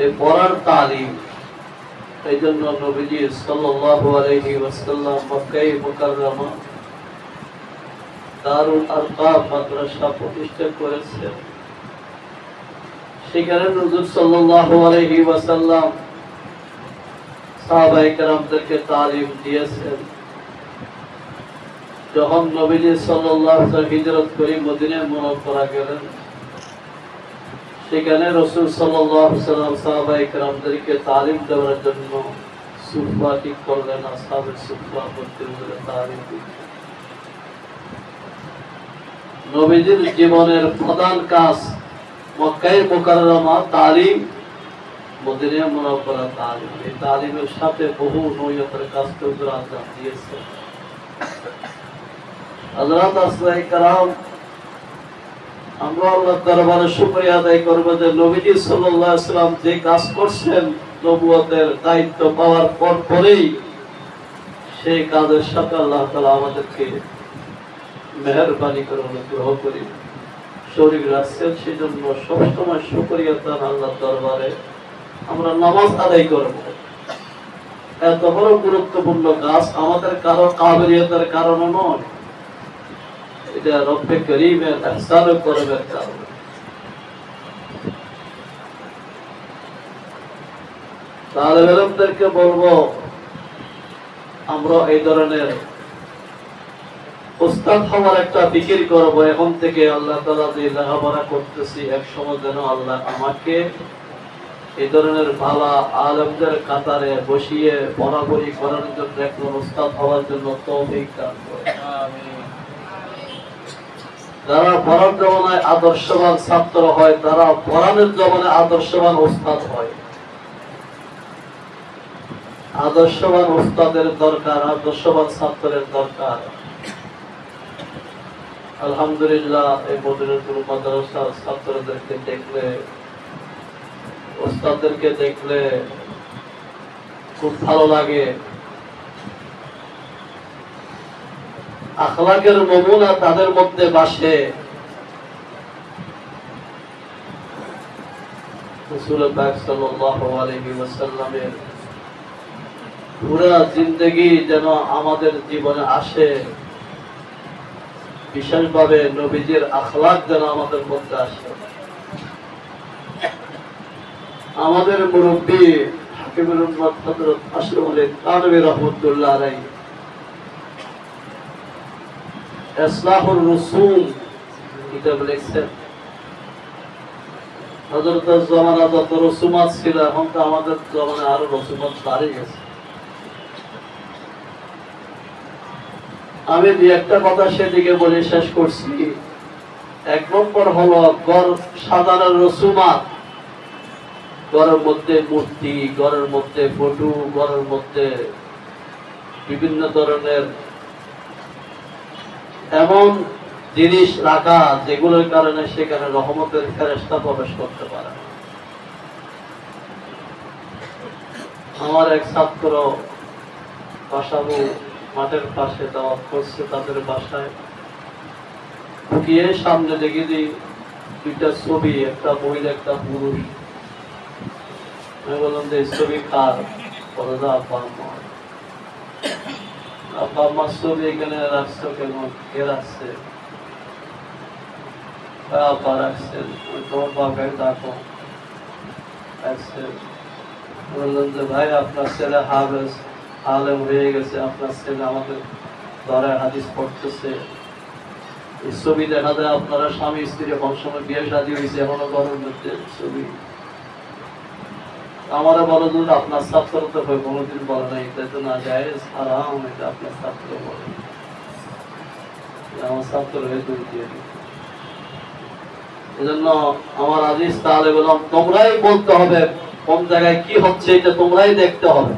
এই পড়ার তালিম। এই জন্য নবীজি সাল্লাল্লাহু আলাইহি ওয়াসাল্লাম মক্কায়ে মুকাররমা দারুল আরকাম মাদ্রাসা প্রতিষ্ঠা করেছেন। সেখানে হুজুর সাল্লাল্লাহু আলাইহি ওয়াসাল্লাম সাহাবায়ে কেরামদেরকে তালিম দিয়েছেন। যখন নবীজি সাল্লাল্লাহু আলাইহি ওয়াসাল্লাম হিজরত করে মদিনা মুনাওয়ারা গেলেন, সেখানে রাসূল সাল্লাল্লাহু আলাইহি ওয়াসাল্লাম সাহাবায়ে কেরামদেরকে তালিম দেওয়ার জন্য সুফা ঠিক করলেন। আসহাবের সুফা করতে তালিম দিলেন। নবীজির জীবনের প্রধান কাজ মক্কায়ে মুকাররমা তালিম, মদিনা মুনাওয়ারা তালিম। এই তালিমের সাথে বহু নৈয়তের কাজ হুজুর আঞ্জাম দিয়েছেন। হযরত আসহাবে কেরাম, আমরা আল্লাহর দরবারে শুকরিয়া আদায় করব যে নবীজি সাল্লাল্লাহু আলাইহি ওয়াসাল্লাম যে কাজ করছেন নবুয়তের দায়িত্ব পাওয়ার পরেই সেই কাজের সাথে আল্লাহ তাআলা আমাদেরকে মেহেরবানি করে অনুগ্রহ করে শরীর রাখছেন। সেজন্য সবসময় শুকরিয়া তার আল্লাহর দরবারে আমরা নামাজ আদায় করব। এত বড় গুরুত্বপূর্ণ কাজ আমাদের কারো কাবিলিয়তের কারণে নয়, এটা রব্বে করিমের ইহসান ও করমের কারণে। তালেব ইলমদেরকে বলবো, আমরা এই ধরনের উস্তাদ হওয়ার একটা ফিকির করবো। এখন থেকে আল্লাহ তাআলা যে লেখাপড়া করতেছি, এক সময় যেন আল্লাহ আমাকে এই ধরনের ভালো আলেমদের কাতারে বসিয়ে পড়াপড়ি করার জন্য, একজন উস্তাদ হওয়ার জন্য তৌফিক দান করে। যারা পড়ার জমানায় আদর্শবান ছাত্র হয়, তারা পড়ানোর জমানায় আদর্শবান উস্তাদ হয়। আদর্শবান উস্তাদের দরকার, আদর্শবান ছাত্রের দরকার। আলহামদুলিল্লাহ, এই মদিনাতুল মাদ্রাসার ছাত্রদেরকে দেখলে, উস্তাদদেরকে দেখলে খুব ভালো লাগে। আখলাকের নমুনা তাদের মধ্যে বাসে। রাসূল পাক সাল্লাল্লাহু আলাইহি ওয়াসাল্লামের পুরা জিন্দেগি যেন আমাদের জীবনে আসে, বিশেষভাবে নবীজির আখলাক যেন আমাদের মধ্যে আসে। আমাদের মুরব্বী হাকিমুল উম্মাত হযরত আশরাফ আলী থানভী রাহমাতুল্লাহ আলাইহি ইসলাহুর রসুল কিতাব লিখছেন। হযরতের জামানা যত রসুমাত ছিল, এখন তো আমাদের জামানায় আরো রসুমাত বাড়ে গেছে। আমি দুই একটা কথা সেদিকে বলে শেষ করছি। এক নম্বর হলো ঘর সাজানোর রসুমাত। ঘরের মধ্যে মূর্তি, ঘরের মধ্যে ফটো, ঘরের মধ্যে বিভিন্ন ধরনের এমন জিনিস রাখা যেগুলোর কারণে সেখানে রহমতের ফেরেশতা প্রবেশ করতে পারে। আমার এক ছাত্র বাসাবু মাঠের পাশে দাওয়াত করছে, তাদের বাসায় গিয়ে সামনে দেখে দিই দুইটা ছবি, একটা মহিলা একটা পুরুষ। আমি বললাম যে ছবি কার? বলে যে আব্বা আম্মা। আব্বা আম্মার ছবি এখানে রাখছো কেন? কে রাখছে? আব্বা রাখছেন। তোমার বাবাকে ডাকো। বললাম যে ভাই, আপনার ছেলে হাফেজ আলেম হয়ে গেছে, আপনার ছেলে আমাদের ধরে হাদিস পড়তেছে। এই ছবি দেখা যায় আপনারা স্বামী স্ত্রী কোন সময় বিয়ে শাদী হয়েছে, এখনো ঘরের মধ্যে ছবি। আমারা বলো যে আপনার ছাত্র তো কোনোদিন বলে নাই, এটা তো না যায়, হারাম, এটা আপনার ছাত্র বলে। আমার ছাত্র হয়ে দূর দিয়ে দিই। এজন্য আমার আজিজ তালেব ইলম, তোমরাই বলতে হবে কোন জায়গায় কি হচ্ছে, এটা তোমরাই দেখতে হবে।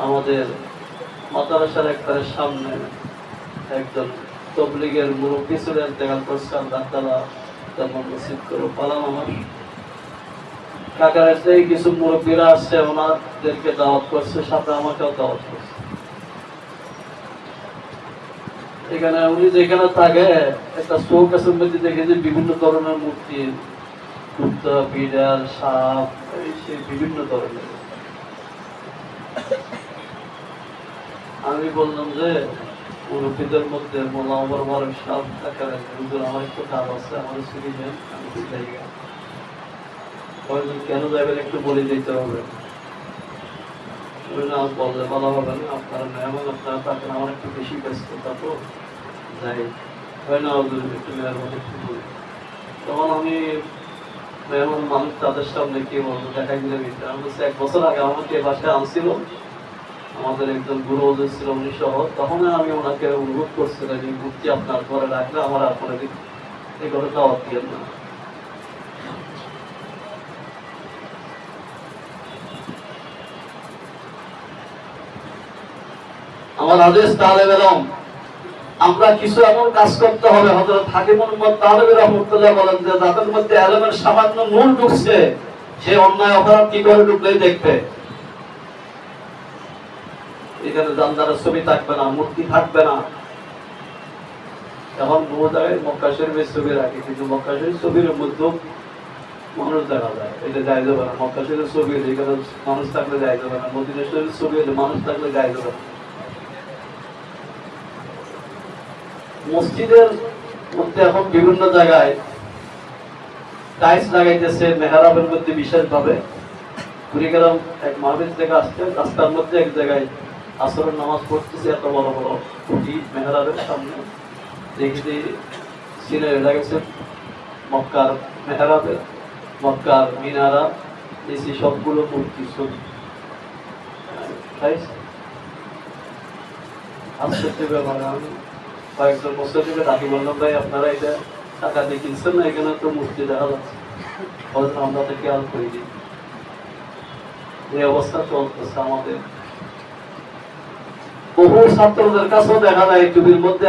আমাদের মাদ্রাসার একবারের সামনে একজন তবলিগের মুরব্বী ছিলেন, ইন্তেকাল করছেন, আল্লাহ তাআলা তার নসিব করো। পালাম আমার কাকার এসে কিছু মুরব্বীরা আসছে, ওনাদেরকে দাওয়াত করছে, সাথে আমাকেও দাওয়াত করছে। এখানে উনি যেখানে থাকে একটা চোখ আছে মধ্যে দেখে যে বিভিন্ন ধরনের মূর্তি, কুত্তা, বিড়াল, সাপ, বিভিন্ন ধরনের। আমি বললাম যে মুরব্বীদের মধ্যে মোলা আমার বড় সাপ থাকে, আমার একটু কাজ আছে, আমার ছুটি দেন, আমি জায়গা কেন যাবেন একটু বলে দিতে হবে। বললে ভালো হবে না, আপনারা মেহমান আপনারা থাকেন, আমার একটু বেশি ব্যস্ততা তো যাই হয় না, একটু মেহরবানি একটু বলি। তখন আমি মেহমান মানুষ তাদের সামনে কি বলবো, দেখা গেলে আমি বলছি 1 বছর আগে আমাকে বাসায় আনছিল আমাদের একজন গুরু ছিল উনি সহ, তখন আমি ওনাকে অনুরোধ করছিলাম এই মূর্তি আপনার ঘরে রাখলে আমার আপনার এই ঘরে দাওয়াত দিয়ে না। আমার আদেশ তালেব এলম, আমরা কিছু এমন কাজ করতে হবে। হযরত হাকিমুল উম্মাত তালেবী রাহমাতুল্লাহ বলেন যে যাদের মধ্যে এলমের সামান্য নূর ঢুকছে সে অন্যায় অপরাধ কি করে ঢুকলেই দেখবে। এখানে জানদারের ছবি থাকবে না, মূর্তি থাকবে না। এখন বহু জায়গায় মক্কা শরীফের ছবি রাখে, কিন্তু মক্কা শরীফ ছবির মধ্যে মানুষ দেখা যায়, এটা যায় যাবে না। মক্কা শরীফের ছবি এখানে মানুষ থাকলে যায় যাবে না, মদিনা শরীফের ছবি মানুষ থাকলে যায় যাবে না। মসজিদের মধ্যে এখন বিভিন্ন জায়গায় টাইলস লাগাইতেছে, মেহরাবের মধ্যে বিশেষভাবে। কুড়িগ্রাম এক মাহফিল থেকে আসছে, রাস্তার মধ্যে এক জায়গায় আসরের নামাজ পড়তেছে, এত বড় বড় খুঁটি মেহরাবের সামনে দেখি সিনারি লাগেছে মক্কার মেহরাবের, মক্কার মিনারা, এসি সবগুলো মূর্তি ছবি। আশ্চর্য ব্যাপার। আমি কয়েকজন বছর থেকে ডাকি বললাম, ভাই আপনারা এটা টাকা দিয়ে কিনছেন না, এখানে তো মূর্তি দেখা যাচ্ছে, আমরা তো খেয়াল করি দিই। এই অবস্থা চলতেছে আমাদের। বহু ছাত্রদের কাছেও দেখা যায় টুপির মধ্যে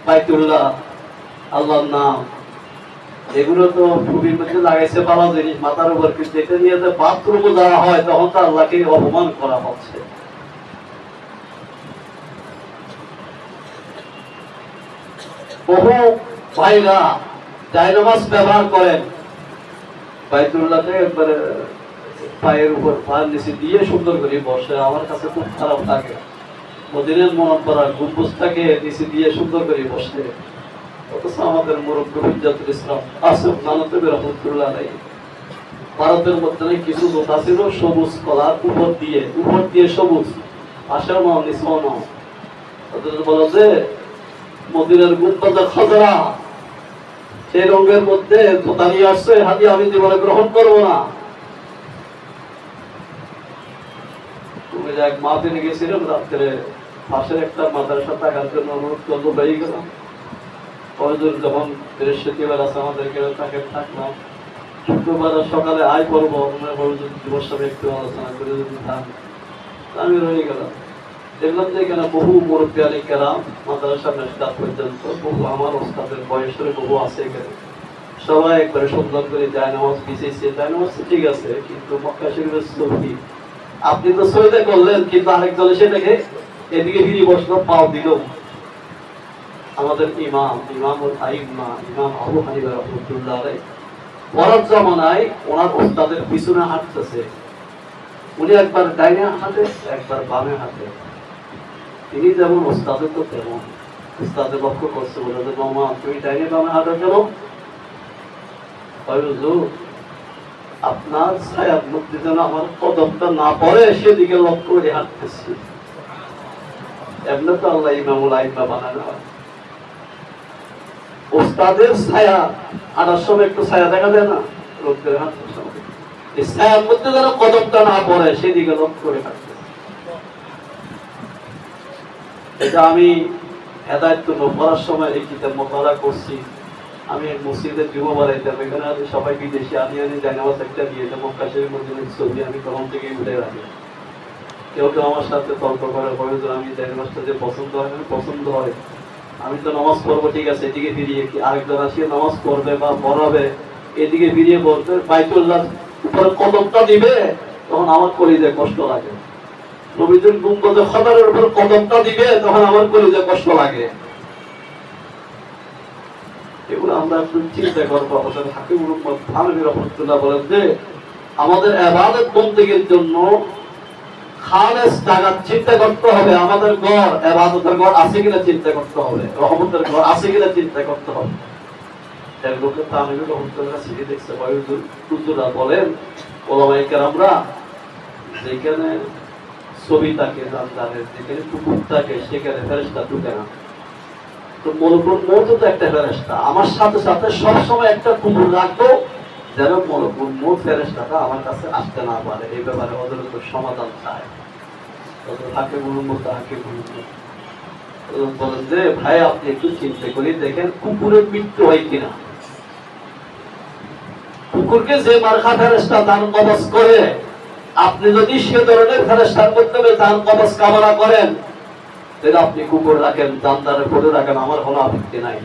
বাইতুল্লাহ, আল্লাহর নাম, এগুলো তো টুপির মধ্যে লাগাইছে ভালো জিনিস মাথার উপর, কিন্তু এটা নিয়ে যে বাথরুমে যাওয়া হয় তখন তো আল্লাহকে অপমান করা হচ্ছে। বহু ভাইরা জায়নামাজ ব্যবহার করেন, বাইতুল্লাহতে একবারে পায়ের উপর পায়ের নিচে দিয়ে সুন্দর করে বসে, আমার কাছে খুব খারাপ লাগে। মদিনার মুনাওয়ারা গম্বুজটাকে নিচে দিয়ে সুন্দর করে বসে, অথচ আমাদের মুরব্বী হুজ্জাতুল ইসলাম আসিফ নানতবী রাহমাতুল্লাহ আলাইহি ভারতের মধ্যে কিছু জোতা ছিল সবুজ কলার উপর দিয়ে সবুজ, পাশেও নাও নিচেও নাও। ওদের বলা যে মদিনার গুম্বাদে খাজরা সেই রঙের মধ্যে জোতা নিয়ে আসছে, হাজি আমি জীবনে গ্রহণ করবো না। তুমি এক মাহফিলে গেছিলাম, রাত্রে পাশের একটা মাদ্রাসা থাকার জন্য অনুরোধ করলো, বেরিয়ে গেলাম। যখন বৃহস্পতিবার আছে আমাদের তাকে থাকলাম, শুক্রবার সকালে আয় করবো দিবস একটু আলোচনা করে যদি থাক, আমি রয়ে গেলাম। দেখলাম যে এখানে বহু মুরব্বী আলী কেরাম মাদ্রাসা মেশকাত পর্যন্ত বহু আমার ওস্তাদের বয়সের বহু আছে এখানে, সবাই একবারে সুন্দর করে জায়নামাজ বিছিয়েছে। জায়নামাজ ঠিক আছে, কিন্তু মক্কা শরীফের ছবি আপনি তো সৈদে করলেন, কিন্তু আরেকজনে সেটাকে এদিকে ফিরে বসলো, পাও দিল। আমাদের ইমাম আবু হানিফা রাহমাতুল্লাহ আলাইহি পরের জামানায় ওনার ওস্তাদের পিছনে হাঁটতেছে, উনি একবার ডাইনে হাতে একবার বামে হাতে, তিনি যেমন ওস্তাদের তো তেমন। ওস্তাদের লক্ষ্য করছে, বলে যে মামা তুমি ডাইনে বামে হাঁটো কেন? আপনার ছায়ার মধ্যে যেন আমার কদমটা না পড়ে সেদিকে লক্ষ্য করে হাঁটতেছি। এমনি তো আল্লাহ ইমামুল আইম্মা বানানো হয়। ওস্তাদের ছায়া হাঁটার সময় একটু ছায়া দেখা যায় না, রোদ্রের হাঁটার সময় এই ছায়ার মধ্যে যেন কদমটা না পড়ে সেদিকে লক্ষ্য করে হাঁটতেছি। এটা আমি হেদায়েত পড়ার সময় এই কিতাব মোতালা করছি। আমি মসজিদের জুমা বাড়াইতাম, এখানে সবাই বিদেশি আনি জায়নামাজ একটা দিয়ে মক্কা শরীফ মসজিদের ছবি আমি তখন থেকে উঠে রাখি। কেউ কেউ আমার সাথে তর্ক করে, আমি জায়নামাজটা যে পছন্দ হয় না, পছন্দ হয়, আমি তো নামাজ পড়বো ঠিক আছে, এদিকে ফিরিয়ে কি আরেকজন আসিয়ে নামাজ পড়বে বা পড়াবে, এদিকে ফিরিয়ে পড়বে, বাইতুল্লাহ উপরে কদমটা দিবে, তখন আমার কলিজায় কষ্ট লাগে। নবীদের গুম্বদে খবরের উপর কদমটা দিবে, তখন আমার কলিজায় কষ্ট লাগে। আমরা একটু চিন্তা করবো। আমাদের হাকিমুল উম্মত থানভী রাহমাতুল্লাহ বলেন যে আমাদের ইবাদত বন্দেগীর জন্য খালেস জায়গা চিন্তা করতে হবে। আমাদের ঘর ইবাদতের ঘর আছে কিনা চিন্তা করতে হবে, রহমতের ঘর আছে কিনা চিন্তা করতে হবে। এক লোকে থানভী রাহমাতুল্লাহ সিঁড়ি দেখছে, হুজুররা বলেন ওলামায়ে কেরামরা যেখানে ছবি থাকে জানলারে, যেখানে কুকুর থাকে সেখানে ফেরেশতা ঢুকে না। তো মলকুল মউত তো একটা ফেরেশতা, আমার সাথে সাথে সবসময় একটা কুকুর রাখবো যেন মলকুল মউত ফেরেশতাটা আমার কাছে আসতে না পারে। এই ব্যাপারে ওদের তো সমাধান চায়। ওদের হাকিমুল উম্মত বলেন যে ভাই আপনি একটু চিন্তা করে দেখেন কুকুরের মৃত্যু হয় কিনা। কুকুরকে যে মার্কা ফেরেশতা দান কবজ করে, আপনি যদি সে ধরনের ফেরেশতার মাধ্যমে দান কবজ কামনা করেন তাহলে আপনি কুকুর রাখেন, জানদারে পড়ে রাখেন, আমার কোনো আপত্তি নাই।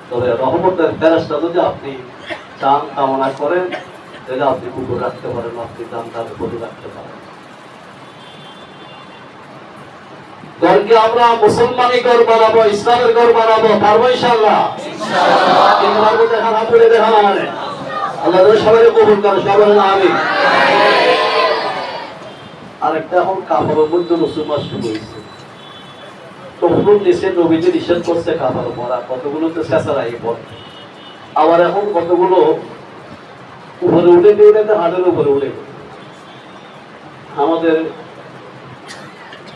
তবে রহমতের ফেরেশতা যদি আপনি চান কামনা করেন তাহলে আপনি কুকুর রাখতে পারেন, আপনি জানদারে পড়ে রাখতে পারেন। ঘরকে আমরা মুসলমানি ঘর বানাবো, ইসলামের ঘর বানাবো, পারবো ইনশাআল্লাহ? পারবো, দেখা না পড়ে দেখা না মানে আল্লাহ সবাই কবুল করে, সবাই আমিন। আরেকটা এখন কাপড়ের মধ্যে রসুল মাস শুরু হয়েছে। তখন নিচে নবীজি নিষেধ করছে কাপড় পরা, কতগুলো তো চেঁচারাই পরে, আবার এখন কতগুলো উপরে উঠে উঠে হাটের উপরে উঠে। আমাদের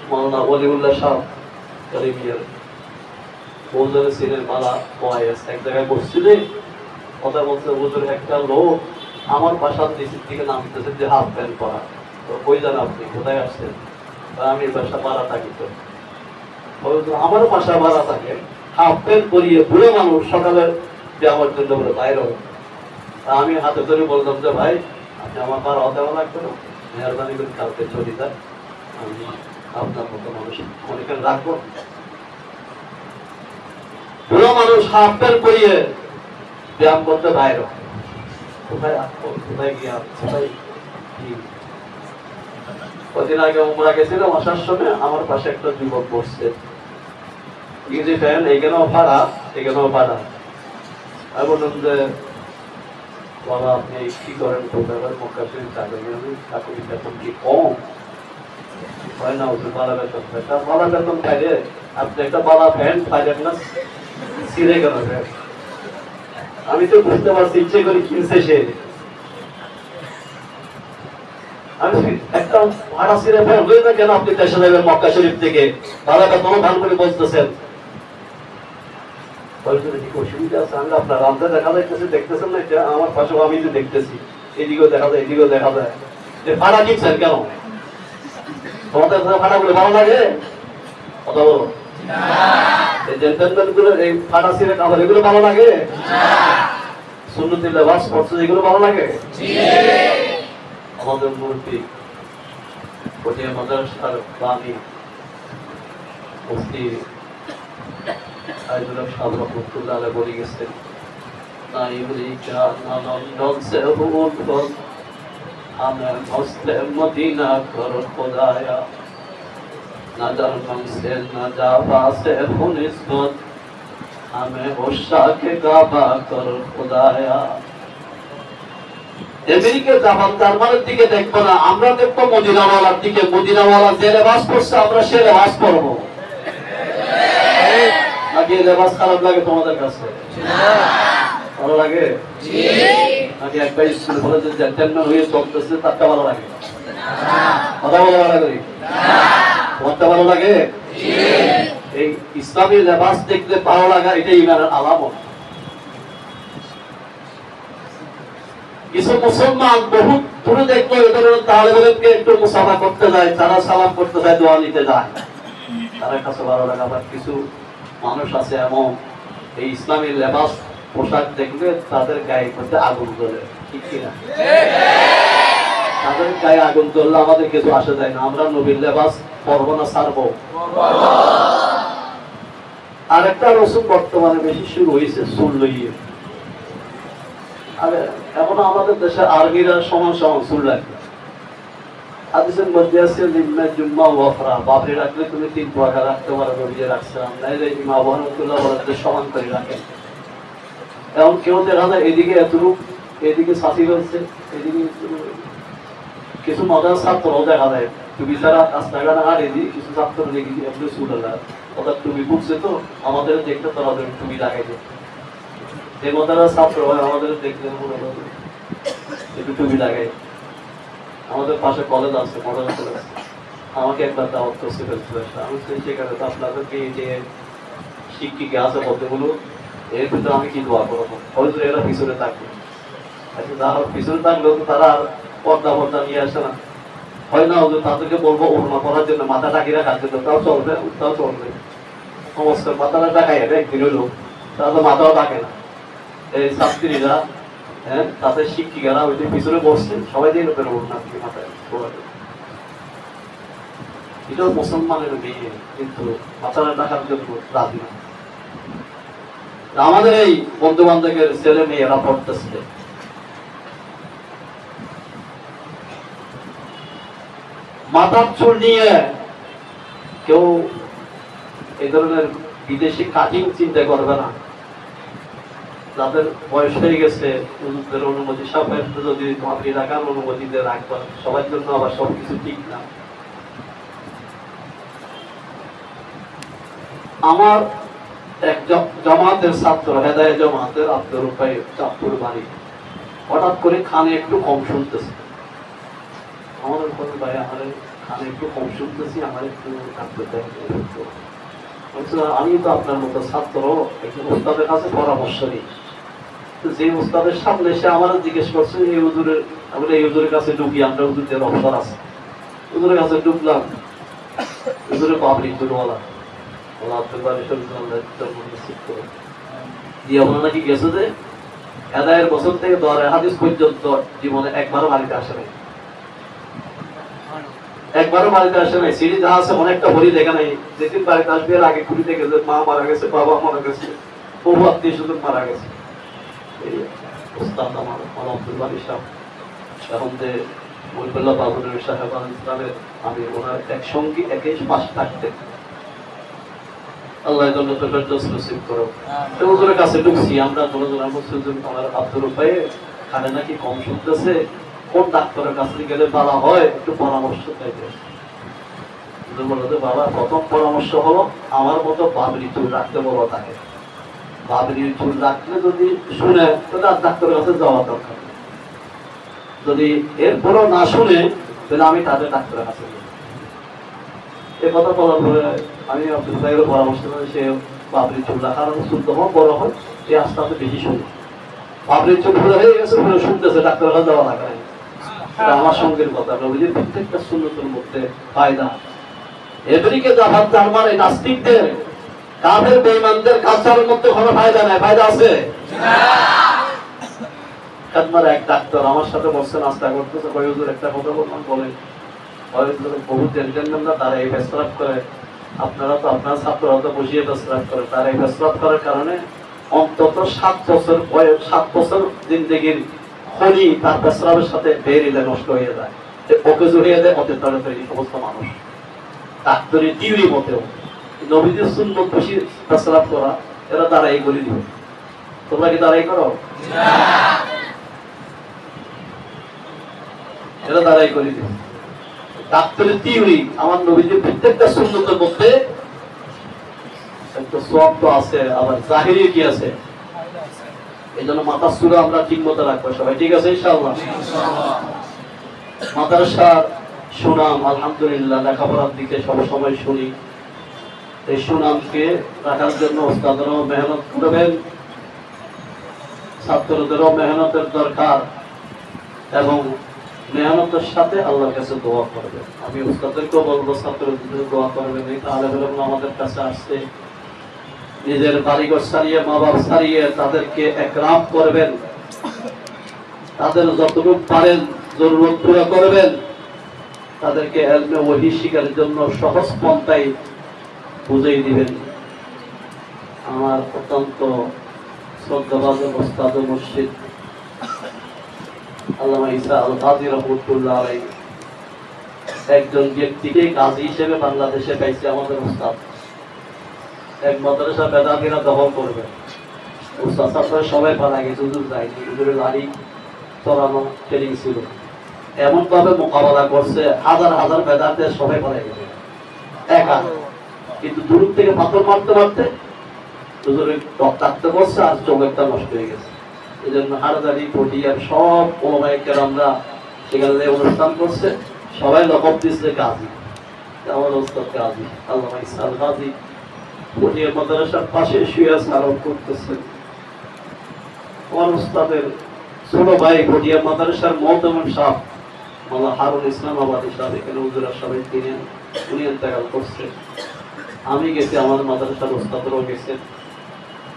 মাওলানা ওয়ালিউল্লাহ শাহ কারিমিয়ার বলতে ছিলেন মালা ওয়াইস এক জায়গায় বসছিলেন, কথা বলছে হুজুর একটা লোক আমার বাসার নিচের দিকে নামতেছে যে হাফ প্যান্ট পরা। তো কই যান আপনি, কোথায় আসছেন? আমি বাসা ভাড়া থাকি। তো আমার বাসা ভাড়া থাকে, হাফ প্যান্ট পরিয়ে বুড়ো মানুষ সকালে আমার জন্য বলে বাইরে। আমি হাতে ধরে বললাম যে ভাই আপনি আমার ভাড়া দেওয়া লাগবে না, মেহরবানি করে কালকে চলে যান, আমি আপনার মতো মানুষ অনেকে রাখবো। বুড়ো মানুষ হাফ প্যান্ট পরিয়ে ব্যায়াম করতে বাইরে, কোথায় কোথায় গিয়ে কোথায় কি। কদিন আগে উমরা গেছিলাম, আসার সময় আমার পাশে একটা যুবক বসছে, ইংরেজি ফ্যান, এখানেও ভাড়া এখানেও ভাড়া। আমি বললাম যে বাবা আপনি কি করেন, কোথায়? মক্কা শরীফ চাকরি বেতন কি কম হয় না? বালা বেতন পায়, তার বালা বেতন পাইলে আপনি একটা বালা প্যান্ট পাইলেন না, ছিঁড়ে গেল প্যান্ট। আমি তো বুঝতে পারছি ইচ্ছে করে কিনছে সে। আমি একটা ভাড়া ছিঁড়ে ফেল হয়ে না কেন আপনি দেশে যাবেন মক্কা শরীফ থেকে, বালা বেতনও ভালো করে বলতেছেন। অসুবিধা আছে? আমি আপনার রামদা দেখা যাইতেছে, দেখতেছেন না? এটা আমার পাশে আমি যে দেখতেছি, এদিকেও দেখা যায় এদিকেও দেখা যায়। যে ভাড়া কিনছেন কেন? তোমাদের ভাড়া গুলো ভালো লাগে? কথা বলো। এই ফাটা ছিঁড়ে কাপড় এগুলো ভালো লাগে? সুন্নতি লেবাস পড়ছে এগুলো ভালো লাগে? আমাদের মুরব্বী পটিয়া মাদ্রাসার বাণী মুফতি আইদুল্লাহ সাহেব রহমতুল্লাহ আলাইহি বলে গেছেন, हमें मुस्लिम मदीना कर खुदाया, नजर से नजाबा से निस्बत हमें गुस्सा के काबा कर खुदाया। আমেরিকা জাপান জার্মানির দিকে দেখবো না, আমরা দেখবো মদিনাওয়ালার দিকে। মদিনাওয়ালা যে লেবাস পরছে আমরা সে লেবাস পরবো। নাকি লেবাস খারাপ লাগে তোমাদের কাছে? ভালো লাগে? নাকি একটা স্কুল বলে যে জেন্টলম্যান হয়ে চলতেছে তারটা ভালো লাগে? কথা বলা ভালো করি, তোমারটা ভালো লাগে? এই ইসলামী লেবাস দেখলে ভালো লাগা এটা ইমানের আলামত। কিছু মুসলমান বহুত দূরে দেখলো এদের তালেবানকে একটু মুসাফা করতে যায়, তারা সালাম করতে যায়, দোয়া নিতে যায়, তার কাছে ভালো লাগা। আবার কিছু মানুষ আছে এমন এই ইসলামী লেবাস পোশাক দেখলে তাদের গায়ে মধ্যে আগুন জ্বলে, ঠিক কিনা? তাদের গায়ে আগুন জ্বললে আমাদের কিছু আসে যায় না। আমরা নবীর লেবাস পরবো না ছাড়বো? আর একটা রসুম বর্তমানে বেশি শুরু হয়েছে চুল লইয়ে। এখন আমাদের দেশে আর্মিরা সমান সমান চুল রাখবে। হাদিসের মধ্যে আছে লিম্মা জুম্মা ওয়াফরা, বাবরি রাখলে তুমি 3 পয়সা রাখতে পারো, নবীজি রাখছিলাম। নাইলে ইমাম রহমাতুল্লাহ বলেন যে সমান করে রাখেন। এখন কেউ দেখা যায় এদিকে এতটুক, এদিকে সাথী রয়েছে, এদিকে কিছু মজার ছাত্রও দেখা যায় টুপি ছাড়া রাস্তাঘাটে হারিয়ে দিই, কিছু ছাত্র দেখি একটু সুন্দর ওদের টুপি বুঝছে তো আমাদের দেখতে তারা ওদের টুপি লাগাই দেয়। যে মজার ছাত্র হয় আমাদের দেখলে একটু টুপি লাগাই। আমাদের পাশে কলেজ আছে, মডেল কলেজ, আমাকে একবার দাওয়াত করছে ফেলছিল, আমি সেখানে তো আপনাদেরকে যে শিক্ষিকা আছে বলতেগুলো এর ভিতরে আমি কি দোয়া করবো, হয়তো এরা পিছনে থাকবে। আচ্ছা যারা পিছনে থাকলেও তো তারা আর পর্দা পর্দা নিয়ে আসে না, হয় না হয়তো তাদেরকে বলবো ওড়না পরার জন্য মাথা টাকিয়ে রাখার জন্য, তাও চলবে, তাও চলবে। সমস্ত মাথাটা টাকাই একদিন হইলো, তারা তো মাথাও থাকে না। এই ছাত্রীরা, হ্যাঁ, তাদের শিক্ষিকারা ওই যে পিছনে বসছে, সবাই দিয়ে ওড়না মাথায়। এটাও মুসলমানের মেয়ে, কিন্তু মাথাটা টাকার জন্য রাজি না। আমাদের এই বন্ধু বান্ধবের ছেলে মেয়েরা পড়তেছে, মাথার চুল নিয়ে কেউ এই ধরনের বিদেশি কাটিং চিন্তা করবে না। যাদের বয়স হয়ে গেছে হুজুরদের অনুমতি সাপেক্ষ যদি মাতৃ রাখার অনুমতি দিয়ে রাখবেন, সবার জন্য আবার সবকিছু ঠিক না। আমার এক জামাতের ছাত্র, হেদায়েত জামাতের আব্দুল রূপাই চাঁদপুর বাড়ি, হঠাৎ করে কানে একটু কম শুনতেছে। আমাদের বলে ভাই আমার কানে একটু কম শুনতেছি, আমার একটু ডাক্তার দেখাতে। আমি তো আপনার মতো ছাত্র, একজন উস্তাদের কাছে পরামর্শ নিই। যে উস্তাদের সামনে এসে আমার জিজ্ঞেস করছে এই হুজুরের, আমরা এই হুজুরের কাছে ঢুকি, আমরা হুজুরদের অবসর আছে, হুজুরের কাছে ঢুকলাম, হুজুরের বাবরি দুর্বলা নাকি গেছে যে হেদায়ের বছর থেকে দরে হাদিস পর্যন্ত জীবনে একবারও বাড়িতে আসে নাই, একবারও বাড়িতে আসে নাই। সিঁড়ি যা আছে অনেকটা ভরি দেখা নাই। যেদিন বাড়িতে আসবে এর আগে খুঁড়ি থেকে মা মারা গেছে, বাবা মারা গেছে, বহু আত্মীয় স্বজন মারা গেছে। ওস্তাদ আমার আব্দুল বারী সাহেব, এখন যে মহিবুল্লাহ বাবুর সাহেব ইসলামের, আমি ওনার এক সঙ্গী একই পাশে থাকতেন। আল্লাহ নসিব করো। হুজুরের কাছে ঢুকছি আমরা, আমার আব্দুল রূপাই কানে নাকি কম শুনতেছে, কোন ডাক্তারের কাছে গেলে ভালো হয় একটু পরামর্শ চাইতে। বাবা প্রথম পরামর্শ হলো আমার মতো বাবরি চুল রাখতে বলো তাকে। বাবরি চুল রাখলে যদি শুনে তাহলে আর ডাক্তারের কাছে যাওয়া দরকার, যদি এরপরও না শুনে তাহলে আমি তাদের ডাক্তারের কাছে যাই। এ কথা বলার পরে আমি আব্দুল ভাইয়ের পরামর্শ করে সে বাবরি চুল রাখার চুল তখন বড় হয়, সে আস্তে আস্তে বেশি শুনে। বাবরি চুল হয়ে গেছে, শুনতেছে, ডাক্তারের কাছে যাওয়া লাগে না। আমার সঙ্গের কথা, নবীজির প্রত্যেকটা সুন্নতের মধ্যে ফায়দা। এদিকে জাহাজ জার্মান এই নাস্তিকদের, কাফের বেঈমানদের কালচারের মধ্যে কোনো ফায়দা নাই। ফায়দা আছে? কাদমার এক ডাক্তার আমার সাথে বসে নাস্তা করতেছে, হুজুর একটা কথা বললাম, বলেন। বহু জেন্টলম্যানরা তারা এই পেশরাব করে, আপনারা তো আপনার ছাত্ররা তো বসিয়ে পেশরাব করে, তারা এই পেশরাব করার কারণে অন্তত 7 বছর বয়স, 7 বছর জিন্দেগির খনি তার পেশরাবের সাথে বেরিয়ে নষ্ট হয়ে যায়, ওকে জড়িয়ে দেয় অতি তাড়াতাড়ি সমস্ত মানুষ। ডাক্তারের টিউরি মতেও নবীদের সুন্নত বেশি পেশরাব করা, এরা তারা এই বলে দিবে। তোমরা কি তারাই করো? এরা তারাই করে দিবে। ডাক্তারের টিউরি, আমার নবীদের প্রত্যেকটা সুন্নতের মধ্যে একটা সওয়াব তো আছে, আবার জাহিরি কি আছে। এই জন্য মাথার চূড়া আমরা ঠিক মতো রাখবো সবাই, ঠিক আছে ইনশাআল্লাহ। মাদ্রাসার সুনাম আলহামদুলিল্লাহ, লেখাপড়ার দিকে সবসময় শুনি। এই সুনামকে রাখার জন্য ওস্তাদেরও মেহনত করবেন, ছাত্রদেরও মেহনতের দরকার, এবং মেহনতের সাথে আল্লাহর কাছে দোয়া করবেন। আমি ওস্তাদেরকেও বলবো ছাত্রদের দোয়া করবেন। এই আলেমরা আমাদের কাছে আসছে, নিজের বাড়িঘর ছাড়িয়ে, মা বাপ ছাড়িয়ে তাদেরকে একরাম করবেন, তাদের যতটুকু পারেন জরুরত পুরো করবেন, তাদেরকে ইলমে ওহী শিখার জন্য সহজ পন্থায় বুঝিয়ে দিবেন। আমার অত্যন্ত শ্রদ্ধাভাজন ওস্তাদ ও মুর্শিদ আল্লামা ঈসা আল কাজী রাহমাতুল্লাহ আলাইহি একজন ব্যক্তিকে কাজী হিসেবে বাংলাদেশে পাইছে আমাদের ওস্তাদ। এক মাদ্রাসা বেদাতিরা দখল করবে, উস্তাদ ছাত্ররা সবাই পালা গেছে, হুজুর যায়নি, হুজুরের লাড়ি চড়ানো ট্রেনিং ছিল, এমন ভাবে মোকাবেলা করছে হাজার হাজার বেদাতে সবাই পালা গেছে একা, কিন্তু দূর থেকে পাথর মারতে মারতে হুজুরের রক্তাক্ত করছে আর চোখেরটা নষ্ট হয়ে গেছে। এই জন্য হারদারি পটিয়ার সব ওলামায়ে কেরামরা সেখানে অনুষ্ঠান করছে, সবাই লকব দিচ্ছে গাজী, আমার ওস্তাদ গাজী আল্লামা ইসহাক গাজী পটিয়ার মাদ্রাসার পাশে শুয়ে সারণ করতেছেন। আমার ওস্তাদের ছোট ভাই পটিয়ার মাদ্রাসার মুআজ্জম সাহেব মাওলানা হারুন ইসলাম আবাদী সাহেব এখানে হুজুরা সবাই তিনে উনি ইন্তেকাল করছে। আমি গেছি, আমার মাদ্রাসার ওস্তাদরাও গেছেন,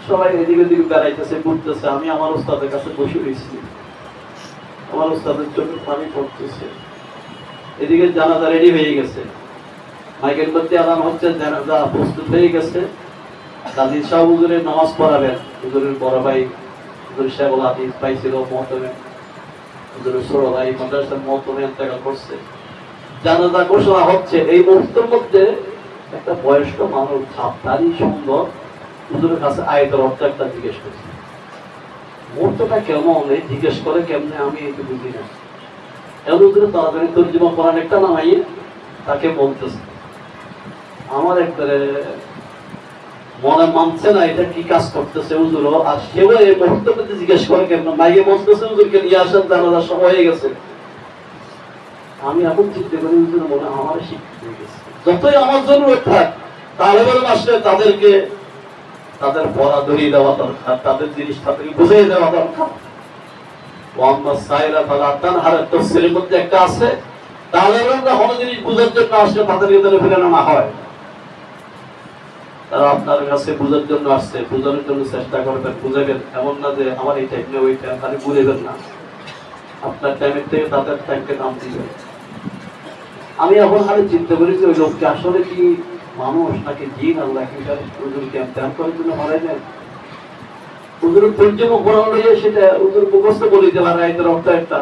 সবাই এদিকে ওদিকে বেড়াইতেছে ঘুরতেছে, আমি আমার ওস্তাদের কাছে বসে রয়েছি, আমার ওস্তাদের চোখে পানি পড়তেছে। এদিকে জানাজা রেডি হয়ে গেছে, মাইকেল মধ্যে আলান হচ্ছে, জানাজা প্রস্তুত হয়ে গেছে, কাজী সাহেব হুজুরের নামাজ পড়াবেন, হুজুরের বড় ভাই হুজুর শেখুল হাদিস ভাই ছিল মুহতামিম, হুজুরের ছোট ভাই মাদ্রাসার মুহতামিম ইন্তেকাল করছে, জানাজা ঘোষণা হচ্ছে। এই মুহূর্তের মধ্যে একটা বয়স্ক মানুষ ছাপদারি সুন্দর হুজুরের কাছে আয়াতের অর্থ একটা জিজ্ঞেস করছে, মুহূর্তটা কেমন এই জিজ্ঞেস করে কেমনে আমি একটু বুঝি না, এমন হুজুরের তাড়াতাড়ি তর্জমা করার একটা নামাইয়ে তাকে বলতেছে, আমার একবারে মনে মানছে না এটা কি কাজ করতেছে হুজুর, আর সেও এই মুহূর্তের মধ্যে জিজ্ঞেস করে কেমন, মাইয়ে বলতেছে হুজুরকে নিয়ে আসেন, জানাজার সময় হয়ে গেছে। আমি এখন চিন্তা করি হুজুর মনে আমার শিক্ষিত হয়ে গেছে, যতই আমার জরুরত থাক তালেবের মাসে তাদেরকে তাদের পড়া ধরিয়ে দেওয়া দরকার, তাদের জিনিস তাদেরকে বুঝিয়ে দেওয়া দরকার। মোহাম্মদ সাইরা তালা তানহারের তফসিরের মধ্যে একটা আছে, তালেবেনরা কোনো জিনিস বুঝার জন্য আসলে তাদেরকে তাহলে ফেরানো না হয়, তারা আপনার কাছে বুঝার জন্য আসছে, বুঝানোর জন্য চেষ্টা করবেন, বুঝাবেন, এমন না যে আমার এই টাইম নেই ওই টাইম, খালি বুঝাবেন না, আপনার টাইমের থেকে তাদের টাইমকে দাম দিবেন। আমি এখন খালি চিন্তা করি যে ওই লোককে আসলে কি মানুষ নাকি জিন, আল্লাহ কি হুজুরকে ধ্যান করার জন্য হারাই দেন, হুজুরের তর্জমা করা হলে সেটা হুজুর মুখস্থ করে দিতে পারে আয়াতের অর্থ একটা,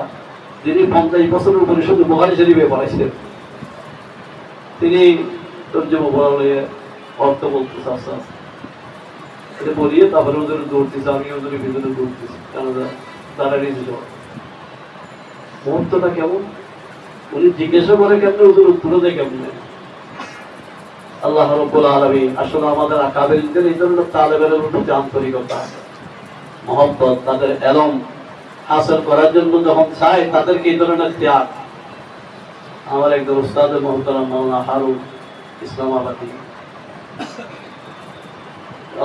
যিনি 50 বছরের উপরে শুধু বুখারী শরীফে পড়াইছেন, তিনি তর্জমা করা হলে অর্থ বলতে চাচ্ছেন, এটা বলিয়ে তারপরে হুজুরে দৌড়তেছে, আমি হুজুরের ভিতরে দৌড়তেছি, কেন দাঁড়াই দিল মুহূর্তটা কেমন, উনি জিজ্ঞাসা করে কেমনে, হুজুর উত্তর দেয় কেমনে। আল্লাহ রাব্বুল আলামিন আসলে আমাদের আকাবেরদের এই জন্য তালেবের প্রতি আন্তরিকতা মহব্বত, তাদের ইলম হাসিল করার জন্য যখন চায় তাদেরকে এই ধরনের ত্যাগ। আমার একজন উস্তাদ মুহতারাম মাওলানা হারুন ইসলাম আবাদী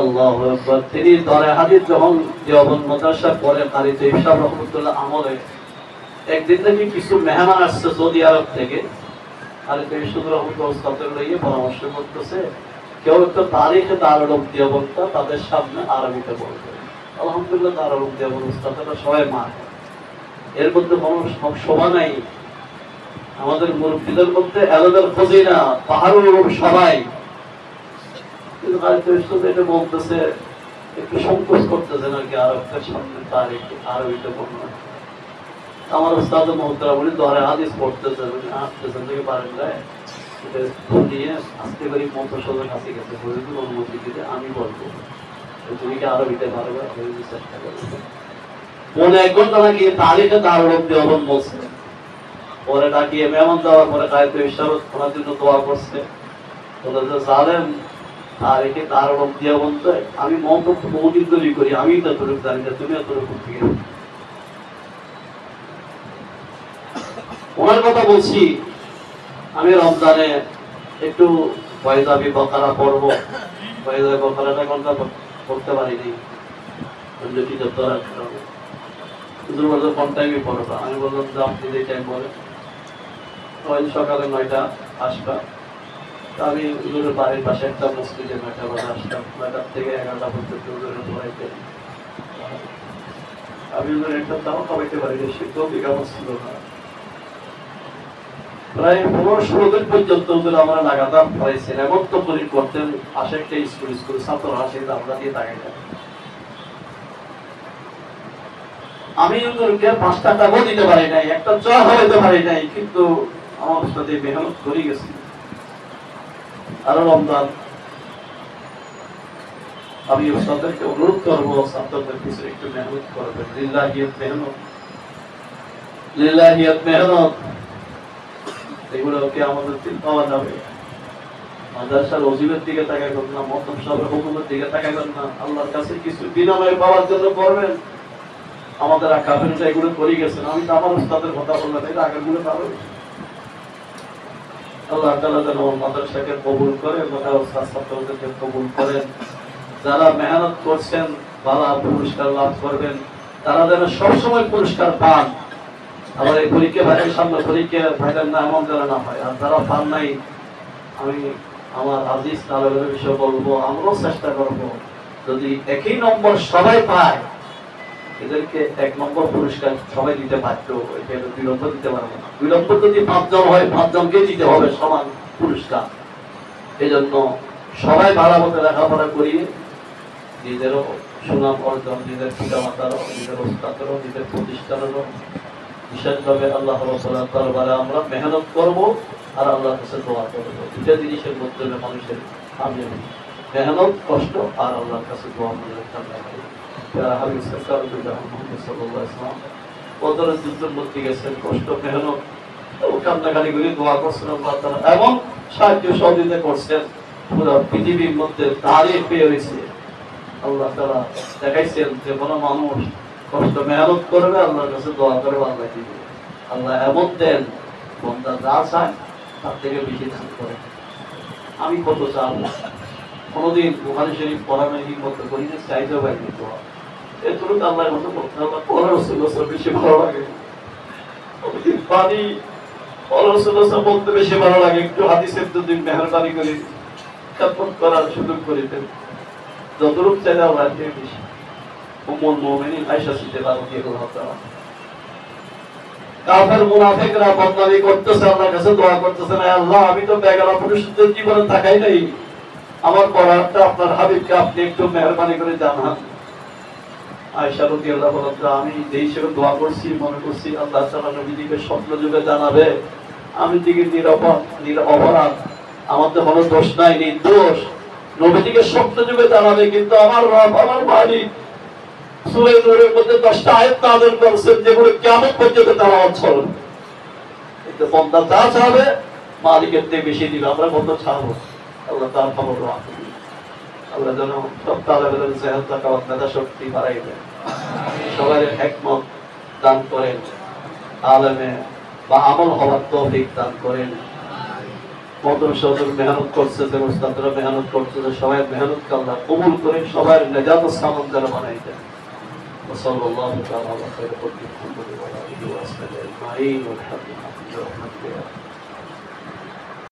আল্লাহু আকবার, তিনি দরে হাদিস যখন দেওবন্দ মাদ্রাসা পড়ে কারিতে ইসলাম রহমাতুল্লাহ আমলে একদিন থেকে কিছু মেহমান আসছে সৌদি আরব থেকে, আর তিনি শুধু রহমতুল্লাহ উস্তাদের লইয়ে পরামর্শ করতেছে, কেউ একটা তারিখে দারুল উলুম দেওবন্দ তাদের সামনে আরবিতে বলবে, আলহামদুলিল্লাহ দারুল উলুম দেওবন্দ উস্তাদরা সবাই মান, এর মধ্যে কোনো শোভা নাই, আমাদের মুরব্বীদের মধ্যে এলাদার খোঁজে না, পাহাড়ের উলুম সবাই, কিন্তু কারিতে উস্তাদ এটা বলতেছে একটু সংকোচ করতেছে নাকি আরবদের সামনে তারিখ আরবিতে বলবে। আমার উস্তাদ মুহতারাম বলি দরে হাদিস পড়তেছেন, আসতেছেন থেকে পারেন যায় এটা নিয়ে আস্তে করে মন্ত্রসদের কাছে গেছে, হুজুর অনুমতি দিতে আমি বলবো তুমি কি আরবিতে পারবে, চেষ্টা করবে। মনে 1 ঘন্টা নাকি তারিখে দারুল উলুম দেওবন্দ বলছে, পরে ডাকিয়ে মেহমান যাওয়ার পরে কায়েতে ইশারত ওনার জন্য দোয়া করছে, বলে যে জানেন তারিখে দারুল উলুম দেওবন্দ আমি মন্তব্য বহুদিন তৈরি করি, আমি তো তোর জানি না, তুমি তোর করতে গেলে ওনার কথা বলছি। আমি রমজানে একটু ফয়জাবি বকারা পড়বো, ফয়জাবি বকারাটা কোনটা পড়তে পারিনি, কোন টাইমে পড়বা, আমি বললাম যে আপনি যে টাইম বলেন, সকালে 9টা আসবা, আমি হুজুরের বাড়ির পাশে একটা মসজিদে 9টা বাজে আসতাম, 9টা থেকে 11টা পর্যন্ত হুজুরের পড়াইতে, আমি হুজুর একটা দাও খাওয়াইতে পারি, শিক্ষক বিজ্ঞাপন ছিল না, প্রায় 15-16 দিন পর্যন্ত আমরা লাগাতার পড়াইছেন, এমন তো করতেন, পাশে একটা স্কুল ছাত্র আসে আমরা দিয়ে তাকাইতাম। আমি হুজুরকে 5 টাকাও দিতে পারি নাই, একটা চা হইতে পারি নাই, কিন্তু আমার সাথে মেহনত করে গেছি। আর রমজান আমি ওস্তাদদেরকে অনুরোধ করবো ছাত্রদের পিছনে একটু মেহনত করবেন। লিল্লাহিয়াত মেহনত এগুলোকে আমাদের দিন পাওয়া যাবে। মাদ্রাসার ওজিবের দিকে তাকাবেন না, মহতম সাহেবের হুকুমের দিকে তাকাবেন না, আল্লাহর কাছে কিছু বিনিময় পাওয়ার জন্য করবেন। আমাদের কাফেররা এগুলো করে গেছেন। আমি তো আমার ওস্তাদের কথা বললাম, এটা আগেরগুলো পাবেন। আল্লাহ তাআলা যেন মাদ্রাসাকে কবুল করেন, ছাত্রদেরকে কবুল করেন। যারা মেহনত করছেন ভালো পুরস্কার লাভ করবেন, তারা যেন সবসময় পুরস্কার পান। আবার এই পরীক্ষা ভাইয়ের সামনে পরীক্ষা ভাইয়ের না এমন যেন না হয়। আর যারা পান নাই, আমি আমার আজিজ তালেবের বিষয়ে বলবো, আমরাও চেষ্টা করবো যদি একই নম্বর সবাই পায়, এদেরকে 1 নম্বর পুরস্কার সবাই দিতে পারতো, এটা 2 নম্বর দিতে পারবো না। 2 নম্বর যদি 5 জন হয়, 5 জনকে দিতে হবে সমান পুরস্কার। এই জন্য সবাই ভালো মতো লেখাপড়া করিয়ে নিজেরও সুনাম অর্জন, নিজের পিতা মাতারও, নিজের ওস্তাদেরও, নিজের প্রতিষ্ঠানেরও বিশেষভাবে আল্লাহ রাব্বুল দরবারে আমরা মেহনত করবো আর আল্লাহর কাছে দোয়া করবো। 2টা জিনিসের মধ্যে মানুষের আমি মেহনত, কষ্ট আর আল্লাহর কাছে দোয়া মনে রাখতে। হাবিব সাল্লাল্লাহু আলাইহি ওয়াসাল্লাম বদরের যুদ্ধের মধ্যে গেছেন, কষ্ট মেহনত ও কান্নাকাটি করে দোয়া করছেন আল্লাহ তাআলা, এবং সাহায্য সহযোগিতা করছেন। পুরো পৃথিবীর মধ্যে তারিখ পেয়ে হয়েছে। আল্লাহ তাআলা দেখাইছেন যে কোনো মানুষ কষ্ট মেহনত করবে, আল্লাহর কাছে দোয়া করবে, আল্লাহ দিবে। আল্লাহ এমন দেন, বান্দা যা চায় তার থেকে বেশি দান করে। আমি কত চাবো, কোনোদিন বুখারী শরীফ পড়ানোর হিম্মত করি না, চাইতে পারি দোয়া এতটুকু আল্লাহর মতো করতে হবে। রাসূলুল্লাহ বেশি ভালো লাগে, পানি রাসূলুল্লাহ বলতে বেশি ভালো লাগে। একটু হাদিসের যদি মেহরবানি করে খেদমত করার সুযোগ করে দেন, যতটুকু চাইলে আল্লাহ থেকে বেশি। উম্মুল মুমিনিন আয়েশা সিদ্দিকা রাদিয়াল্লাহু তাআলা, কাফের মুনাফিকরা বদনামি করতেছে, আল্লাহর কাছে দোয়া করতেছে, না আল্লাহ আমি তো বেগানা পুরুষদের জীবনে তাকাই নাই, আমার পরাটা আপনার হাবিবকে আপনি একটু মেহরবানি করে জানান। আয়েশা রাদিয়াল্লাহু তাআলা, আমি যেই হিসেবে দোয়া করছি, মনে করছি আল্লাহ তাআলা নবীকে স্বপ্ন যুগে জানাবে, আমি দিকে অপরাধ, আমার তো কোনো দোষ নাই, নির্দোষ, নবীকে স্বপ্ন যুগে জানাবে। কিন্তু আমার রব, আমার মালিক সূরা নূরের মধ্যে 10টা আয়াত নাযিল করেছেন, যেগুলো কিয়ামত পর্যন্ত তেলাওয়াত চলবে। কিন্তু বান্দা যা চাবে মালিকের থেকে বেশি দিবে। আমরা কত চাবো, আল্লাহ তাআলা খবর রাখেন। আল্লাহ যেন সব তালেবের জেহেন তাকাওয়াত মেধা শক্তি বাড়াই দেন, সবাই হিকমত দান করেন, আলেমে বা আমল হওয়ার তৌফিক দান করেন। মদন সদর মেহনত করছে, যে ওস্তাদরা মেহনত করছে, সবাই মেহনতকে আল্লাহ কবুল করে সবাই নেজাত ও সামান যেন বানাই দেন। ওয়াসাল্লাল্লাহু তাআলা আলা খায়রি খালকিহি ওয়া আলিহি ওয়া সাহবিহি আজমাইন ওয়া আলহামদুলিল্লাহি রাব্বিল আলামিন।